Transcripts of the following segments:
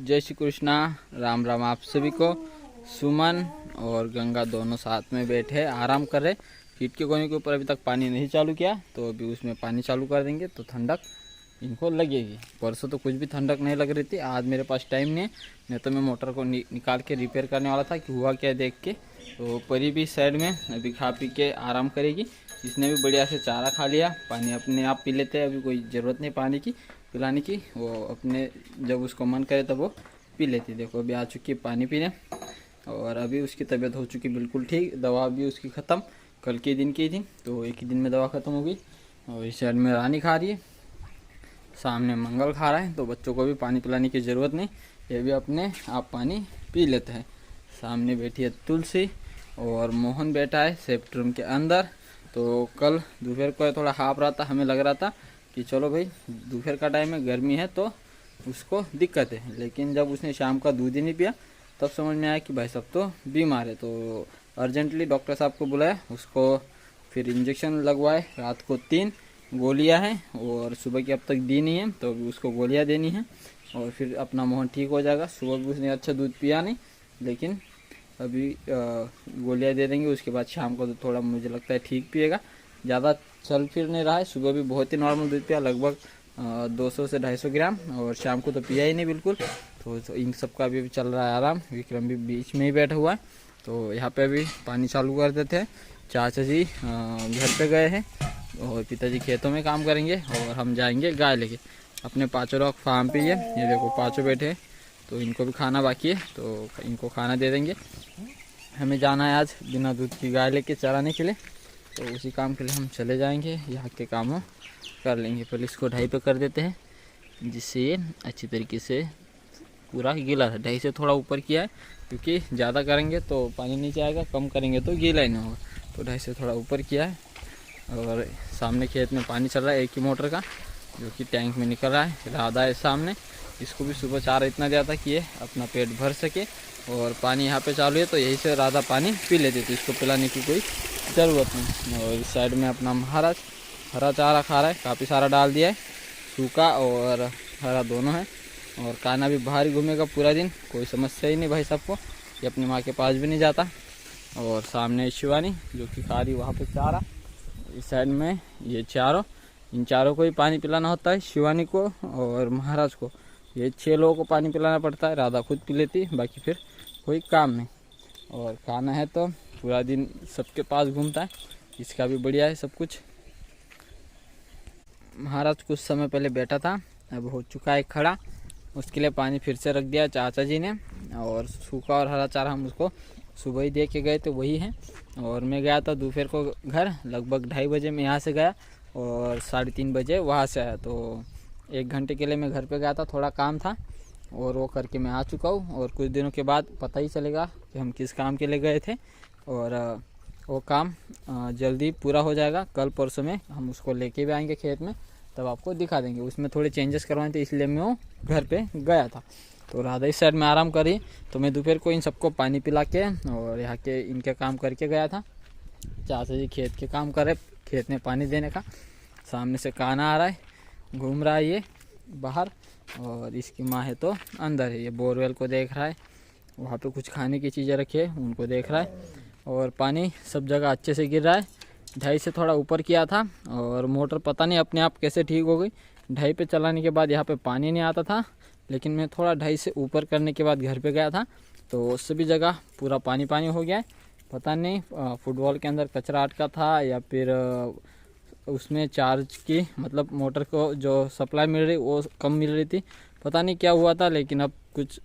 जय श्री कृष्णा। राम राम आप सभी को। सुमन और गंगा दोनों साथ में बैठे आराम कर रहे। हीट के कोने के ऊपर अभी तक पानी नहीं चालू किया, तो अभी उसमें पानी चालू कर देंगे तो ठंडक इनको लगेगी। परसों तो कुछ भी ठंडक नहीं लग रही थी। आज मेरे पास टाइम नहीं तो मैं मोटर को निकाल के रिपेयर करने वाला था कि हुआ क्या देख के। तो परी भी साइड में अभी खा पी के आराम करेगी। इसने भी बढ़िया से चारा खा लिया। पानी अपने आप पी लेते हैं, अभी कोई ज़रूरत नहीं पानी की पिलाने की। वो अपने जब उसको मन करे तब वो पी लेती। देखो अभी आ चुकी है पानी पीने, और अभी उसकी तबीयत हो चुकी बिल्कुल ठीक। दवा भी उसकी ख़त्म, कल के दिन की थी तो एक ही दिन में दवा ख़त्म हो गई। और इस साइड में रानी खा रही है, सामने मंगल खा रहा है। तो बच्चों को भी पानी पिलाने की ज़रूरत नहीं, ये भी अपने आप पानी पी लेते हैं। सामने बैठी है तुलसी और मोहन बैठा है सेफ्ट रूम के अंदर। तो कल दोपहर को थोड़ा हाफ रहा था, हमें लग रहा था कि चलो भाई दोपहर का टाइम है, गर्मी है तो उसको दिक्कत है। लेकिन जब उसने शाम का दूध ही नहीं पिया तब समझ में आया कि भाई सब तो बीमार है। तो अर्जेंटली डॉक्टर साहब को बुलाया, उसको फिर इंजेक्शन लगवाए। रात को 3 गोलियां हैं और सुबह की अब तक दी नहीं है, तो अभी उसको गोलियां देनी है और फिर अपना मोहन ठीक हो जाएगा। सुबह भी उसने अच्छा दूध पिया नहीं, लेकिन अभी गोलियां दे देंगे। उसके बाद शाम को तो थोड़ा मुझे लगता है ठीक पिएगा। ज़्यादा चल फिर नहीं रहा है। सुबह भी बहुत ही नॉर्मल दूध पिया, लगभग 200 से 250 ग्राम, और शाम को तो पिया ही नहीं बिल्कुल। तो इन सब का भी चल रहा है आराम। विक्रम भी बीच में ही बैठा हुआ है। तो यहाँ पे भी पानी चालू कर देते हैं। चाचा जी घर पे गए हैं और पिताजी खेतों में काम करेंगे, और हम जाएंगे गाय लेके। अपने पाँचों लोग फार्म पे ही है, ये देखो पाँचों बैठे हैं। तो इनको भी खाना बाकी है, तो इनको खाना दे देंगे। हमें जाना है आज बिना दूध की गाय लेके चराने के लिए, तो उसी काम के लिए हम चले जाएंगे। यहाँ के कामों कर लेंगे। पहले इसको ढाई पे कर देते हैं, जिससे ये अच्छी तरीके से पूरा गीला है। ढाई से थोड़ा ऊपर किया है, क्योंकि ज़्यादा करेंगे तो पानी नीचे आएगा, कम करेंगे तो गीला ही नहीं होगा। तो ढाई से थोड़ा ऊपर किया है। और सामने खेत में पानी चल रहा है एक ही मोटर का, जो कि टैंक में निकल रहा है। राधा है सामने, इसको भी सुबह चारा इतना दिया था कि ये अपना पेट भर सके। और पानी यहाँ पे चालू है, तो यहीं से राधा पानी पी लेती, तो इसको पिलाने की कोई ज़रूरत नहीं। और इस साइड में अपना महाराज हरा चारा खा रहा है, काफ़ी सारा डाल दिया है, सूखा और हरा दोनों है। और कान्हा भी बाहर ही घूमेगा पूरा दिन, कोई समस्या ही नहीं भाई सबको। ये अपनी माँ के पास भी नहीं जाता। और सामने शिवानी जो कि खा रही वहाँ पे चारा। इस साइड में ये चारों, इन चारों को ही पानी पिलाना होता है, शिवानी को और महाराज को। ये 6 लोगों को पानी पिलाना पड़ता है। राधा खुद पी लेती, बाकी फिर कोई काम नहीं। और खाना है तो पूरा दिन सबके पास घूमता है, इसका भी बढ़िया है सब कुछ। महाराज कुछ समय पहले बैठा था, अब हो चुका है खड़ा। उसके लिए पानी फिर से रख दिया चाचा जी ने। और सूखा और हरा चारा हम उसको सुबह ही दे के गए थे, वही है। और मैं गया था दोपहर को घर, लगभग 2:30 बजे मैं यहाँ से गया और 3:30 बजे वहाँ से आया। तो 1 घंटे के लिए मैं घर पे गया था, थोड़ा काम था और वो करके मैं आ चुका हूँ। और कुछ दिनों के बाद पता ही चलेगा कि हम किस काम के लिए गए थे। और वो काम जल्दी पूरा हो जाएगा। कल परसों में हम उसको लेके भी आएंगे खेत में, तब आपको दिखा देंगे। उसमें थोड़े चेंजेस करवाए थे, इसलिए मैं वो घर पे गया था। तो राधा इस साइड में आराम करी, तो मैं दोपहर को इन सबको पानी पिला के और यहाँ के इनके काम करके गया था। चाचा जी खेत के काम कर रहे, खेत में पानी देने का। सामने से कान्हा आ रहा है, घूम रहा है ये बाहर, और इसकी माँ है तो अंदर है। ये बोरवेल को देख रहा है, वहाँ पे कुछ खाने की चीज़ें रखी है उनको देख रहा है। और पानी सब जगह अच्छे से गिर रहा है। 2:30 से थोड़ा ऊपर किया था और मोटर पता नहीं अपने आप कैसे ठीक हो गई। 2:30 पे चलाने के बाद यहाँ पे पानी नहीं आता था, लेकिन मैं थोड़ा 2:30 से ऊपर करने के बाद घर पे गया था, तो सभी जगह पूरा पानी पानी हो गया है। पता नहीं फुटबॉल के अंदर कचरा अटका था या फिर उसमें चार्ज की मतलब मोटर को जो सप्लाई मिल रही वो कम मिल रही थी। पता नहीं क्या हुआ था, लेकिन अब कुछ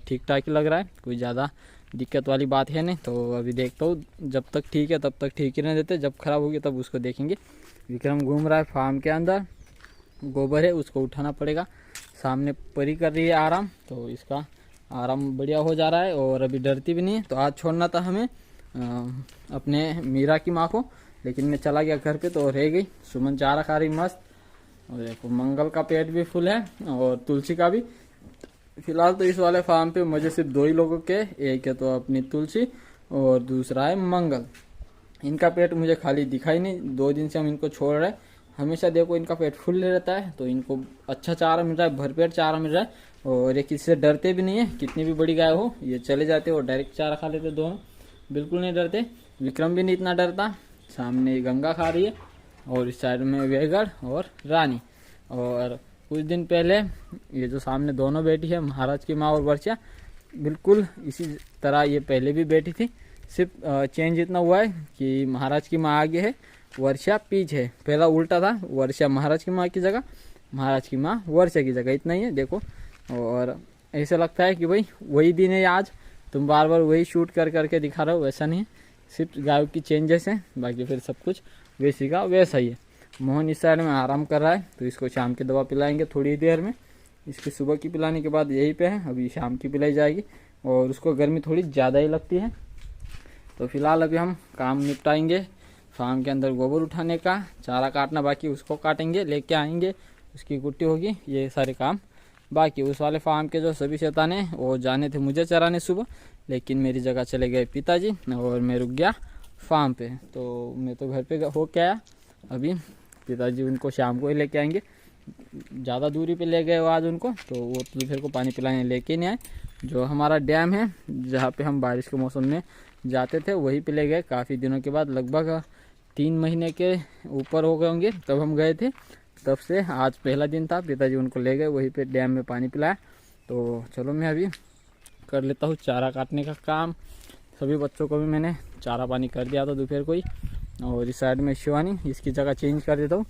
ठीक ठाक ही लग रहा है, कोई ज़्यादा दिक्कत वाली बात है नहीं। तो अभी देखता हूँ, जब तक ठीक है तब तक ठीक ही रहने देते, जब ख़राब होगी तब उसको देखेंगे। विक्रम घूम रहा है फार्म के अंदर, गोबर है उसको उठाना पड़ेगा। सामने परी कर रही है आराम, तो इसका आराम बढ़िया हो जा रहा है और अभी डरती भी नहीं है। तो आज छोड़ना था हमें अपने मीरा की माँ को, लेकिन मैं चला गया घर पे तो रह गई। सुमन चारा खा रही मस्त, और देखो मंगल का पेट भी फुल है और तुलसी का भी। फिलहाल तो इस वाले फार्म पे मुझे सिर्फ 2 ही लोगों के, एक है तो अपनी तुलसी और दूसरा है मंगल। इनका पेट मुझे खाली दिखाई नहीं। 2 दिन से हम इनको छोड़ रहे हैं, हमेशा देखो इनका पेट फुल रहता है, तो इनको अच्छा चारा मिल रहा है, भरपेट चारा मिल रहा है, और ये किसी से डरते भी नहीं है। कितनी भी बड़ी गाय हो ये चले जाते और डायरेक्ट चारा खा लेते दोनों, बिल्कुल नहीं डरते। विक्रम भी नहीं इतना डरता। सामने गंगा खा रही है और इस साइड में वेगड़ और रानी। और कुछ दिन पहले ये जो सामने दोनों बैठी है, महाराज की माँ और वर्षा, बिल्कुल इसी तरह ये पहले भी बैठी थी। सिर्फ चेंज इतना हुआ है कि महाराज की माँ आगे है, वर्षा पीछे है। पहला उल्टा था, वर्षा महाराज की माँ की जगह, महाराज की माँ वर्षा की जगह, इतना ही है देखो। और ऐसा लगता है कि भाई वही दिन है आज, तुम बार बार वही शूट कर करके दिखा रहे हो, वैसा नहीं है। सिर्फ गायों की चेंजेस हैं, बाकी फिर सब कुछ वैसी का वैसा ही है। मोहन इस साइड में आराम कर रहा है, तो इसको शाम की दवा पिलाएंगे थोड़ी देर में। इसकी सुबह की पिलाने के बाद यहीं पे है, अभी शाम की पिलाई जाएगी। और उसको गर्मी थोड़ी ज़्यादा ही लगती है। तो फिलहाल अभी हम काम निपटाएंगे। फार्म के अंदर गोबर उठाने का, चारा काटना बाकी, उसको काटेंगे, लेके आएंगे, उसकी गुट्टी होगी, ये सारे काम बाकी। उस वाले फार्म के जो सभी शैताने वो जाने थे मुझे चराने सुबह, लेकिन मेरी जगह चले गए पिताजी और मैं रुक गया फार्म पे। तो मैं तो घर पे हो के आया, अभी पिताजी उनको शाम को ही लेके आएंगे। ज़्यादा दूरी पे ले गए वो आज उनको, तो वो दोपहर को पानी पिलाने लेके नहीं आए। जो हमारा डैम है जहाँ पे हम बारिश के मौसम में जाते थे, वहीं पे ले गए। काफ़ी दिनों के बाद, लगभग 3 महीने के ऊपर हो गए होंगे तब हम गए थे। तब से आज पहला दिन था, पिताजी उनको ले गए, वहीं पे डैम में पानी पिलाया। तो चलो मैं अभी कर लेता हूँ चारा काटने का काम। सभी बच्चों को भी मैंने चारा पानी कर दिया था दोपहर को ही। और इस साइड में शिवानी, इसकी जगह चेंज कर देता हूँ,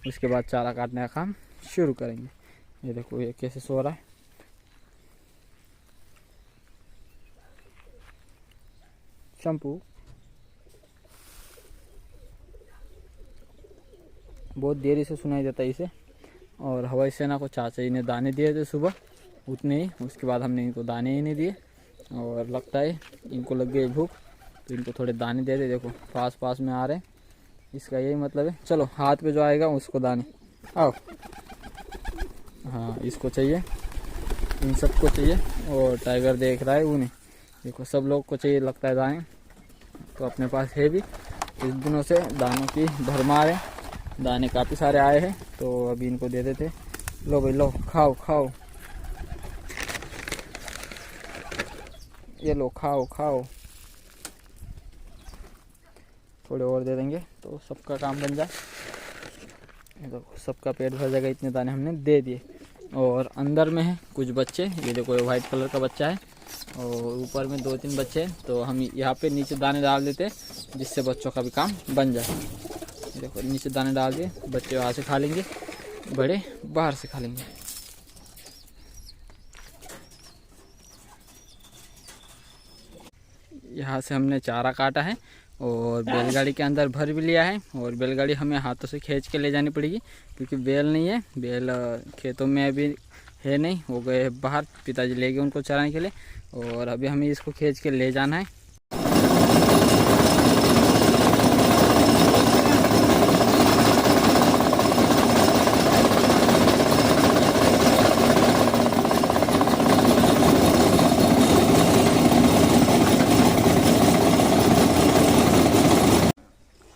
उसके बाद चारा काटने का काम शुरू करेंगे। ये देखो ये कैसे सो रहा है। शैम्पू बहुत देरी से सुनाई देता है इसे। और हवाई सेना को चाचा जी ने दाने दिए थे सुबह, उतने ही, उसके बाद हमने इनको दाने ही नहीं दिए। और लगता है इनको लग गई भूख, तो इनको थोड़े दाने दे दे। देखो पास पास में आ रहे हैं, इसका यही मतलब है। चलो हाथ पे जो आएगा उसको दाने, आओ। हाँ इसको चाहिए, इन सबको चाहिए। और टाइगर देख रहा है उन्हें, देखो सब लोग को चाहिए लगता है दाने। तो अपने पास है भी, इस दिनों से दानों की भरमार है, दाने काफ़ी सारे आए हैं, तो अभी इनको दे देते। लो भाई लो, खाओ खाओ, ये लो खाओ खाओ। थोड़े और दे देंगे तो सबका काम बन जाए। ये देखो सबका पेट भर जाएगा, इतने दाने हमने दे दिए। और अंदर में है कुछ बच्चे, ये देखो ये वाइट कलर का बच्चा है, और ऊपर में 2-3 बच्चे हैं। तो हम यहाँ पे नीचे दाने डाल देते हैं, जिससे बच्चों का भी काम बन जाए। ये देखो नीचे दाने डाल दिए, बच्चे वहाँ से खा लेंगे, बड़े बाहर से खा लेंगे। यहाँ से हमने चारा काटा है और बैलगाड़ी के अंदर भर भी लिया है। और बैलगाड़ी हमें हाथों से खींच के ले जानी पड़ेगी, क्योंकि बैल नहीं है, बैल खेतों में अभी है नहीं, हो गए बाहर, पिताजी ले गए उनको चराने के लिए। और अभी हमें इसको खींच के ले जाना है।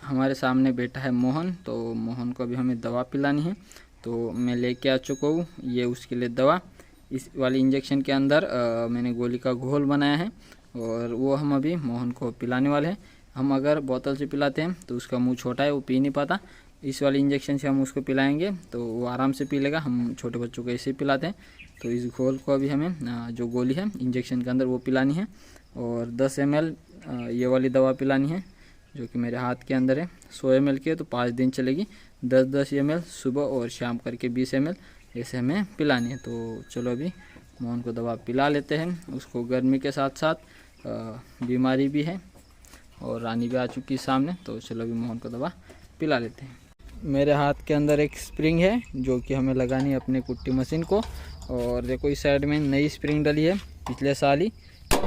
हमारे सामने बैठा है मोहन, तो मोहन को अभी हमें दवा पिलानी है। तो मैं लेके आ चुका हूँ ये उसके लिए दवा। इस वाली इंजेक्शन के अंदर मैंने गोली का घोल बनाया है, और वो हम अभी मोहन को पिलाने वाले हैं। हम अगर बोतल से पिलाते हैं तो उसका मुंह छोटा है, वो पी नहीं पाता। इस वाली इंजेक्शन से हम उसको पिलाएंगे तो वो आराम से पी लेगा। हम छोटे बच्चों को ऐसे ही पिलाते हैं। तो इस घोल को अभी हमें जो गोली है इंजेक्शन के अंदर वो पिलानी है। और 10 ml ये वाली दवा पिलानी है, जो कि मेरे हाथ के अंदर है। 100 ml की है तो 5 दिन चलेगी। 10-10 ml सुबह और शाम करके 20 ml ऐसे हमें पिलानी है। तो चलो अभी मोहन को दवा पिला लेते हैं। उसको गर्मी के साथ साथ बीमारी भी है, और रानी भी आ चुकी है सामने। तो चलो अभी मोहन को दवा पिला लेते हैं। मेरे हाथ के अंदर एक स्प्रिंग है, जो कि हमें लगानी है अपने कुट्टी मशीन को। और देखो इस साइड में नई स्प्रिंग डली है, पिछले साल ही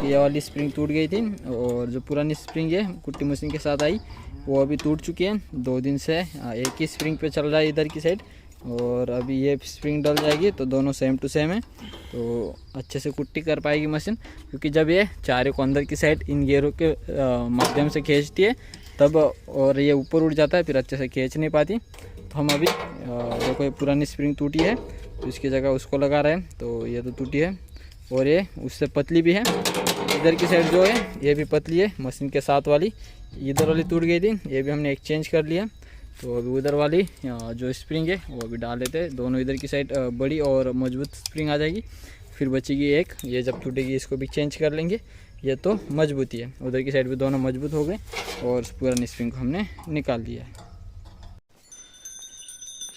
ये वाली स्प्रिंग टूट गई थी। और जो पुरानी स्प्रिंग है कुट्टी मशीन के साथ आई, वो अभी टूट चुकी है। 2 दिन से एक ही स्प्रिंग पे चल रहा है इधर की साइड, और अभी ये स्प्रिंग डल जाएगी तो दोनों सेम टू सेम है, तो अच्छे से कुट्टी कर पाएगी मशीन। क्योंकि जब ये चारे को अंदर की साइड इन गियरों के माध्यम से खींचती है तब, और ये ऊपर उड़ जाता है, फिर अच्छे से खींच नहीं पाती। हम अभी देखो ये पुरानी स्प्रिंग टूटी है तो इसकी जगह उसको लगा रहे हैं। तो ये तो टूटी है और ये उससे पतली भी है। इधर की साइड जो है ये भी पतली है मशीन के साथ वाली, इधर वाली टूट गई थी, ये भी हमने एक्सचेंज कर लिया। तो अभी उधर वाली जो स्प्रिंग है वो अभी डाल लेते हैं। दोनों इधर की साइड बड़ी और मजबूत स्प्रिंग आ जाएगी, फिर बचेगी एक, ये जब टूटेगी इसको भी चेंज कर लेंगे। ये तो मजबूती है, उधर की साइड भी दोनों मजबूत हो गए और पुरानी स्प्रिंग को हमने निकाल दिया है।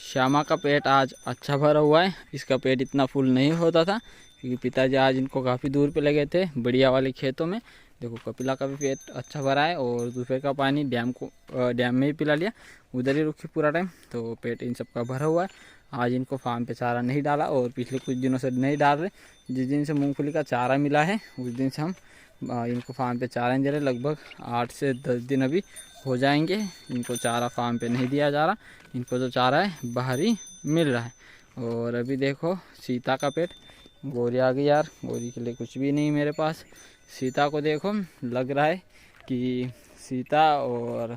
श्यामा का पेट आज अच्छा भरा हुआ है, इसका पेट इतना फुल नहीं होता था क्योंकि पिताजी आज इनको काफ़ी दूर पे लगे थे बढ़िया वाले खेतों में। देखो कपिला का भी पेट अच्छा भरा है और दोपहर का पानी डैम में ही पिला लिया, उधर ही रुकी पूरा टाइम, तो पेट इन सब का भरा हुआ है। आज इनको फार्म पे चारा नहीं डाला और पिछले कुछ दिनों से नहीं डाल रहे। जिस दिन से मूंगफली का चारा मिला है उस दिन से हम इनको फार्म पे चारा नहीं दे रहे। लगभग 8 से 10 दिन अभी हो जाएंगे इनको चारा फार्म पे नहीं दिया जा रहा, इनको जो चारा है बाहर ही मिल रहा है। और अभी देखो सीता का पेट, गोरी आ गई यार, गोरी के लिए कुछ भी नहीं मेरे पास। सीता को देखो लग रहा है कि सीता और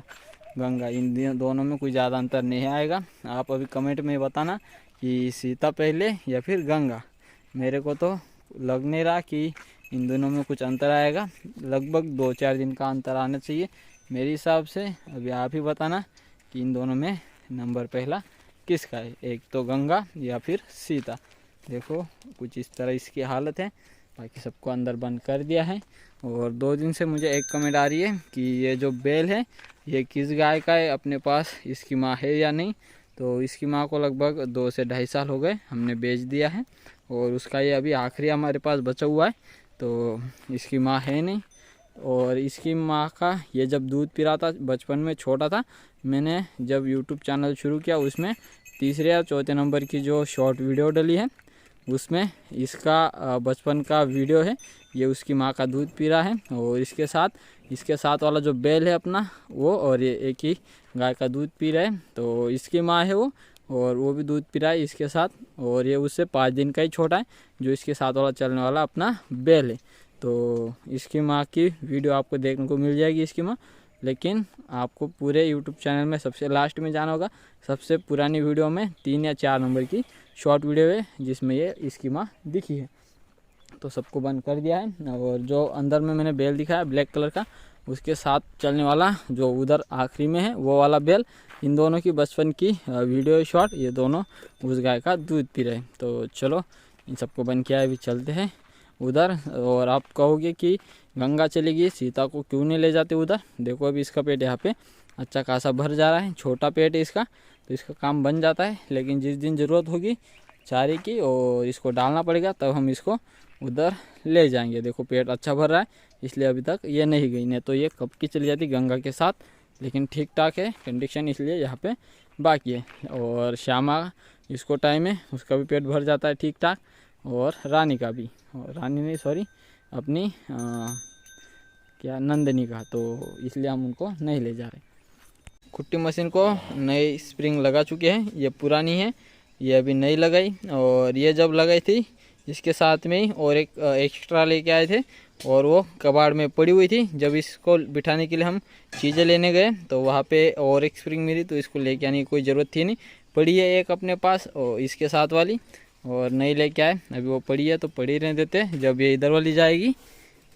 गंगा इन दोनों में कोई ज़्यादा अंतर नहीं आएगा। आप अभी कमेंट में बताना कि सीता पहले या फिर गंगा। मेरे को तो लग नहीं रहा कि इन दोनों में कुछ अंतर आएगा, लगभग 2-4 दिन का अंतर आना चाहिए मेरे हिसाब से। अभी आप ही बताना कि इन दोनों में नंबर पहला किसका है, एक तो गंगा या फिर सीता। देखो कुछ इस तरह इसकी हालत है, बाकी सबको अंदर बंद कर दिया है। और 2 दिन से मुझे एक कमेंट आ रही है कि ये जो बैल है ये किस गाय का है, अपने पास इसकी माँ है या नहीं। तो इसकी माँ को लगभग 2 से 2.5 साल हो गए, हमने बेच दिया है और उसका ये अभी आखिरी हमारे पास बचा हुआ है। तो इसकी माँ है नहीं। और इसकी माँ का ये जब दूध पी रहा था बचपन में, छोटा था, मैंने जब यूट्यूब चैनल शुरू किया उसमें 3 या 4 नंबर की जो शॉर्ट वीडियो डली है उसमें इसका बचपन का वीडियो है। ये उसकी माँ का दूध पी रहा है और इसके साथ वाला जो बैल है अपना वो, और ये एक ही गाय का दूध पी रहा है। तो इसकी माँ है वो, और वो भी दूध पी रहा है इसके साथ। और ये उससे 5 दिन का ही छोटा है जो इसके साथ वाला चलने वाला अपना बैल है। तो इसकी माँ की वीडियो आपको देखने को मिल जाएगी इसकी माँ, लेकिन आपको पूरे यूट्यूब चैनल में सबसे लास्ट में जाना होगा। सबसे पुरानी वीडियो में 3 या 4 नंबर की शॉर्ट वीडियो है जिसमें ये इसकी माँ दिखी है। तो सबको बंद कर दिया है। और जो अंदर में मैंने बैल दिखाया ब्लैक कलर का, उसके साथ चलने वाला जो उधर आखिरी में है वो वाला बैल, इन दोनों की बचपन की वीडियो शॉर्ट, ये दोनों उस गाय का दूध पी रहे हैं। तो चलो इन सबको बंद किया है, अभी चलते हैं उधर। और आप कहोगे कि गंगा चलेगी, सीता को क्यों नहीं ले जाते उधर। देखो अभी इसका पेट यहाँ पे अच्छा खासा भर जा रहा है, छोटा पेट है इसका, तो इसका काम बन जाता है। लेकिन जिस दिन ज़रूरत होगी चारे की और इसको डालना पड़ेगा तब हम इसको उधर ले जाएंगे। देखो पेट अच्छा भर रहा है इसलिए अभी तक ये नहीं गई, नहीं तो ये कब की चली जाती गंगा के साथ। लेकिन ठीक ठाक है कंडीशन, इसलिए यहाँ पे बाकी है। और श्यामा इसको टाइम है, उसका भी पेट भर जाता है ठीक ठाक, और रानी का भी, और रानी नहीं सॉरी अपनी क्या नंदनी का। तो इसलिए हम उनको नहीं ले जा रहे। कुट्टी मशीन को नई स्प्रिंग लगा चुके हैं, ये पुरानी है, ये अभी नहीं लगाई। और ये जब लगाई थी इसके साथ में ही और एक एक्स्ट्रा लेके आए थे और वो कबाड़ में पड़ी हुई थी। जब इसको बिठाने के लिए हम चीज़ें लेने गए तो वहाँ पे और एक स्प्रिंग मिली, तो इसको लेके आने की कोई ज़रूरत थी नहीं, पड़ी है एक अपने पास और इसके साथ वाली, और नहीं लेके आए। अभी वो पड़ी है तो पड़ी रहने देते, जब ये इधर वाली जाएगी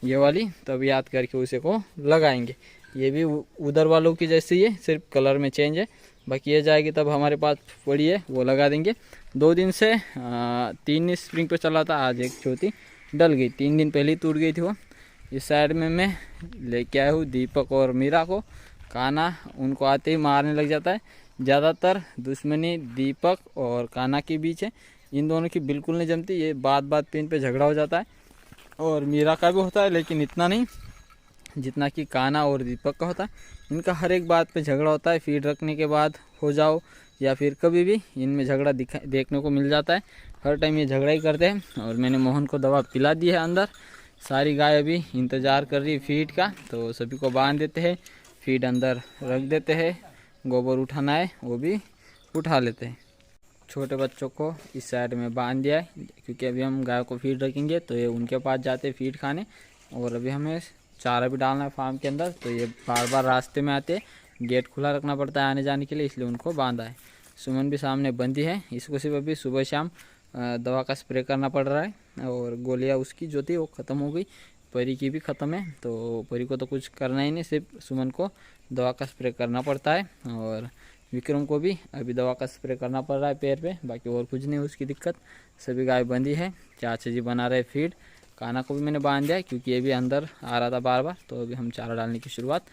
ये वाली तब याद करके उसे को लगाएंगे। ये भी उधर वालों की जैसी है, सिर्फ कलर में चेंज है। बाकी ये जाएगी तब हमारे पास पड़ी है वो लगा देंगे। 2 दिन से 3 स्प्रिंग पे चला था, आज एक चौथी डल गई, 3 दिन पहले ही टूट गई थी वो। इस साइड में मैं लेके आया हूँ दीपक और मीरा को। काना उनको आते ही मारने लग जाता है। ज़्यादातर दुश्मनी दीपक और काना के बीच है, इन दोनों की बिल्कुल नहीं जमती। ये बात पे इन पे झगड़ा हो जाता है, और मीरा का भी होता है लेकिन इतना नहीं जितना कि काना और दीपक का होता है। इनका हर एक बात पे झगड़ा होता है, फीड रखने के बाद हो जाओ या फिर कभी भी इनमें झगड़ा देखने को मिल जाता है। हर टाइम ये झगड़ा ही करते हैं। और मैंने मोहन को दवा पिला दी है अंदर। सारी गाय अभी इंतज़ार कर रही है फीड का, तो सभी को बांध देते हैं, फीड अंदर रख देते हैं। गोबर उठाना है वो भी उठा लेते हैं। छोटे बच्चों को इस साइड में बांध दिया है क्योंकि अभी हम गाय को फीड रखेंगे तो ये उनके पास जाते हैं फीड खाने। और अभी हमें चारा भी डालना है फार्म के अंदर, तो ये बार बार रास्ते में आते, गेट खुला रखना पड़ता है आने जाने के लिए, इसलिए उनको बांधा है। सुमन भी सामने बंदी है, इसको सिर्फ अभी सुबह शाम दवा का स्प्रे करना पड़ रहा है। और गोलियां उसकी जो थी वो ख़त्म हो गई, परी की भी ख़त्म है, तो परी को तो कुछ करना ही नहीं, सिर्फ सुमन को दवा का स्प्रे करना पड़ता है। और विक्रम को भी अभी दवा का स्प्रे करना पड़ रहा है पैर पे, बाकी और कुछ नहीं उसकी दिक्कत। सभी गाय बंदी है, चाचा जी बना रहे फीड। काना को भी मैंने बांध दिया क्योंकि ये भी अंदर आ रहा था बार बार, तो अभी हम चारा डालने की शुरुआत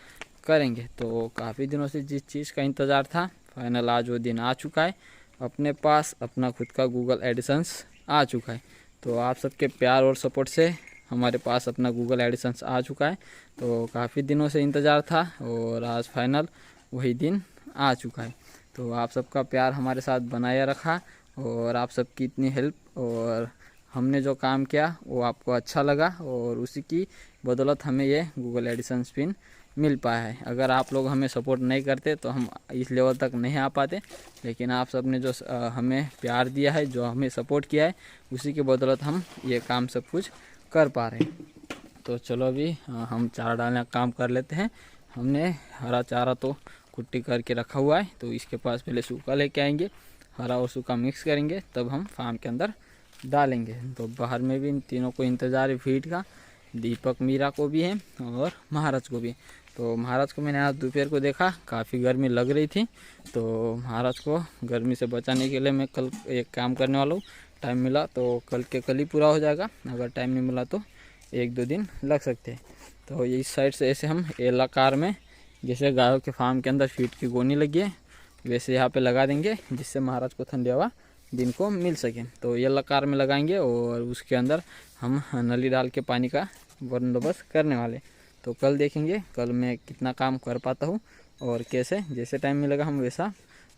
करेंगे। तो काफ़ी दिनों से जिस चीज़ का इंतज़ार था, फाइनल आज वो दिन आ चुका है। अपने पास अपना खुद का गूगल एडिसेंस आ चुका है। तो आप सबके प्यार और सपोर्ट से हमारे पास अपना गूगल एडिसेंस आ चुका है। तो काफ़ी दिनों से इंतज़ार था और आज फाइनल वही दिन आ चुका है। तो आप सबका प्यार हमारे साथ बनाए रखा और आप सबकी इतनी हेल्प और हमने जो काम किया वो आपको अच्छा लगा, और उसी की बदौलत हमें ये गूगल एडिसेंस पिन मिल पाया है। अगर आप लोग हमें सपोर्ट नहीं करते तो हम इस लेवल तक नहीं आ पाते, लेकिन आप सब ने जो हमें प्यार दिया है, जो हमें सपोर्ट किया है, उसी की बदौलत हम ये काम सब कुछ कर पा रहे हैं। तो चलो अभी हम चारा डालने का काम कर लेते हैं। हमने हरा चारा तो कुट्टी करके रखा हुआ है, तो इसके पास पहले सूखा लेके आएंगे, हरा और सूखा मिक्स करेंगे, तब हम फार्म के अंदर डालेंगे। तो बाहर में भी इन तीनों को इंतज़ार है फीड का, दीपक मीरा को भी है और महाराज को भी। तो महाराज को मैंने आज दोपहर को देखा, काफ़ी गर्मी लग रही थी, तो महाराज को गर्मी से बचाने के लिए मैं कल एक काम करने वाला हूँ। टाइम मिला तो कल के कल ही पूरा हो जाएगा, अगर टाइम नहीं मिला तो 1-2 दिन लग सकते हैं। तो ये इस साइड से ऐसे हम एल आकार में, जैसे गायों के फार्म के अंदर फीड की गोनी लगी है वैसे यहाँ पे लगा देंगे, जिससे महाराज को ठंडी हवा दिन को मिल सके। तो ये आकार में लगाएंगे और उसके अंदर हम नली डाल के पानी का बंदोबस्त करने वाले। तो कल देखेंगे कल मैं कितना काम कर पाता हूँ और कैसे, जैसे टाइम मिलेगा हम वैसा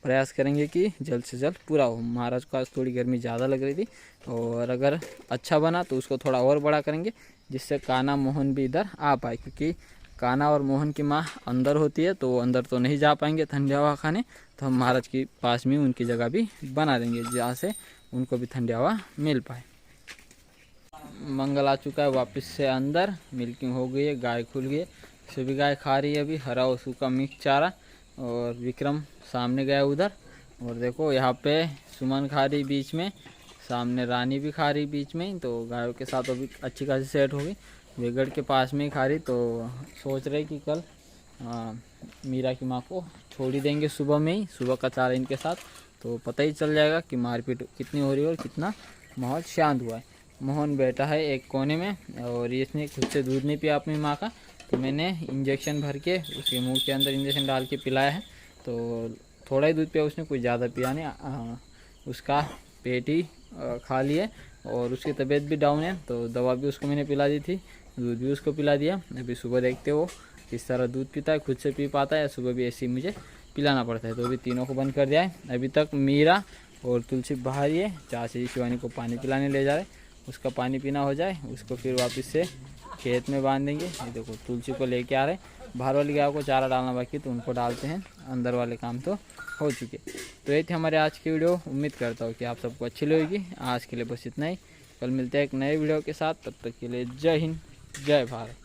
प्रयास करेंगे कि जल्द से जल्द पूरा हो। महाराज को आज थोड़ी गर्मी ज़्यादा लग रही थी, और अगर अच्छा बना तो उसको थोड़ा और बड़ा करेंगे, जिससे काना मोहन भी इधर आ पाए, क्योंकि काना और मोहन की माँ अंदर होती है, तो वो अंदर तो नहीं जा पाएंगे ठंडी हवा खाने। तो हम महाराज के पास में उनकी जगह भी बना देंगे, जहाँ से उनको भी ठंडी हवा मिल पाए। मंगल आ चुका है वापस से अंदर, मिल्किंग हो गई है, गाय खुल गई है, सभी गाय खा रही है अभी हरा और सूखा मिक्स चारा। और विक्रम सामने गया उधर, और देखो यहाँ पे सुमन खा रही बीच में, सामने रानी भी खा रही बीच में। तो गायों के साथ अभी अच्छी खासी सेट हो गई, वेगड़ के पास में ही खा रही। तो सोच रहे कि कल मीरा की माँ को छोड़ ही देंगे सुबह में ही, सुबह का चारा इनके साथ, तो पता ही चल जाएगा कि मारपीट कितनी हो रही है और कितना माहौल शांत हुआ है। मोहन बैठा है एक कोने में, और इसने खुद से दूध नहीं पिया अपनी माँ का, तो मैंने इंजेक्शन भर के उसके मुंह के अंदर इंजेक्शन डाल के पिलाया है। तो थोड़ा ही दूध पिया उसने, कुछ ज़्यादा पिया नहीं, उसका पेट ही खाली है और उसकी तबीयत भी डाउन है। तो दवा भी उसको मैंने पिला दी थी, दूध भी उसको पिला दिया। अभी सुबह देखते हो किस तरह दूध पीता है, खुद से पी पाता है, सुबह भी ऐसे ही मुझे पिलाना पड़ता है। तो अभी तीनों को बंद कर दिया है। अभी तक मीरा और तुलसी बाहर ही है, चाची शिवानी को पानी पिलाने ले जा रहे, उसका पानी पीना हो जाए उसको फिर वापस से खेत में बांध देंगे। ये देखो तुलसी को लेके आ रहे, बाहर वाली गायों को चारा डालना बाकी तो उनको डालते हैं, अंदर वाले काम तो हो चुके। तो ये थी हमारे आज की वीडियो, उम्मीद करता हूँ कि आप सबको अच्छी लगेगी। आज के लिए बस इतना ही, कल मिलते हैं एक नए वीडियो के साथ, तब तक के लिए जय हिंद जय भारत।